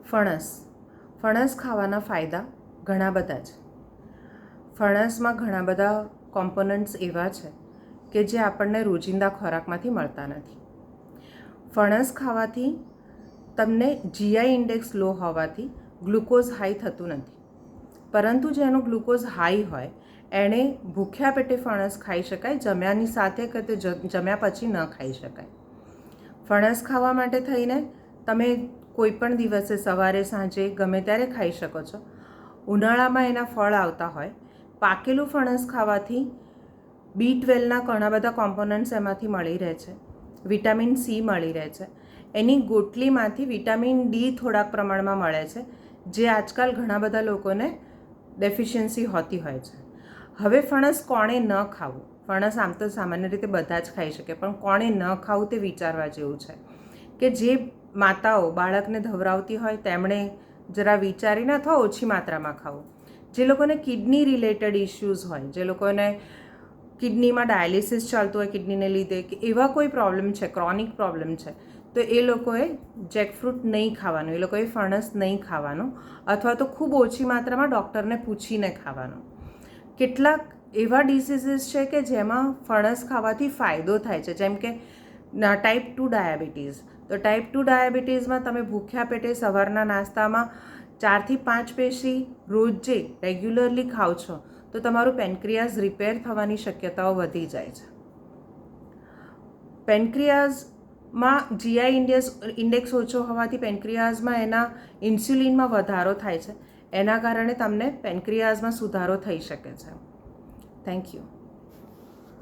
ફણસ ખાવાના ફાયદા ઘણા બધા છે. ફણસમાં ઘણા બધા કોમ્પોનન્ટ્સ એવા છે કે જે આપણને રોજિંદા ખોરાકમાંથી મળતા નથી. ફણસ ખાવાથી તમને જીઆઈ ઇન્ડેક્સ લો હોવાથી ગ્લુકોઝ હાઈ થતું નથી, પરંતુ જેનો ગ્લુકોઝ હાઈ હોય એણે ભૂખ્યા પેટે ફણસ ખાઈ શકાય, જમ્યાની સાથે કે તે જમ્યા પછી ન ખાઈ શકાય. ફણસ ખાવા માટે થઈને તમે કોઈ પણ દિવસે સવારે સાંજે ગમે ત્યારે ખાઈ શકો છો. ઉનાળામાં એના ફળ આવતા હોય. પાકેલું ફણસ ખાવાથી B12ના ઘણા બધા કોમ્પોનન્ટ્સ એમાંથી મળી રહે છે. વિટામિન સી મળી રહે છે. એની ગોટલીમાંથી વિટામિન ડી થોડાક પ્રમાણમાં મળે છે, જે આજકાલ ઘણા બધા લોકોને ડેફિશિયન્સી હોતી હોય છે. હવે ફણસ કોણે ન ખાવું? ફણસ આમ તો સામાન્ય રીતે બધા જ ખાઈ શકે, પણ કોણે ન ખાવું તે વિચારવા જેવું છે. કે જે માતાઓ બાળકને ધવરાવતી હોય તેમણે જરા વિચારીને અથવા ઓછી માત્રામાં ખાવું. જે લોકોને કિડની રિલેટેડ ઇશ્યુઝ હોય, જે લોકોને કિડનીમાં ડાયાલિસિસ ચાલતું હોય કિડનીને લીધે, કે એવા કોઈ પ્રોબ્લેમ છે, ક્રોનિક પ્રોબ્લેમ છે, તો એ લોકોએ જેકફ્રૂટ નહીં ખાવાનું, એ લોકોએ ફણસ નહીં ખાવાનું, અથવા તો ખૂબ ઓછી માત્રામાં ડૉક્ટરને પૂછીને ખાવાનું. કેટલાક એવા ડિસીઝીસ છે કે જેમાં ફણસ ખાવાથી ફાયદો થાય છે, જેમ કે ટાઈપ 2 ડાયાબિટીસ. તો ટાઈપ 2 ડાયાબિટીસમાં તમે ભૂખ્યા પેટે સવારના નાસ્તામાં 4 થી 5 પેશી રોજે રેગ્યુલરલી ખાઓ છો તો તમારું પેનક્રિયાઝ રિપેર થવાની શક્યતાઓ વધી જાય છે. પેનક્રિયાઝમાં જીઆઈ ઇન્ડેક્સ ઓછો હોવાથી પેનક્રિયાઝમાં એના ઇન્સ્યુલિનમાં વધારો થાય છે. એના કારણે તમને પેનક્રિયાઝમાં સુધારો થઈ શકે છે. Thank you.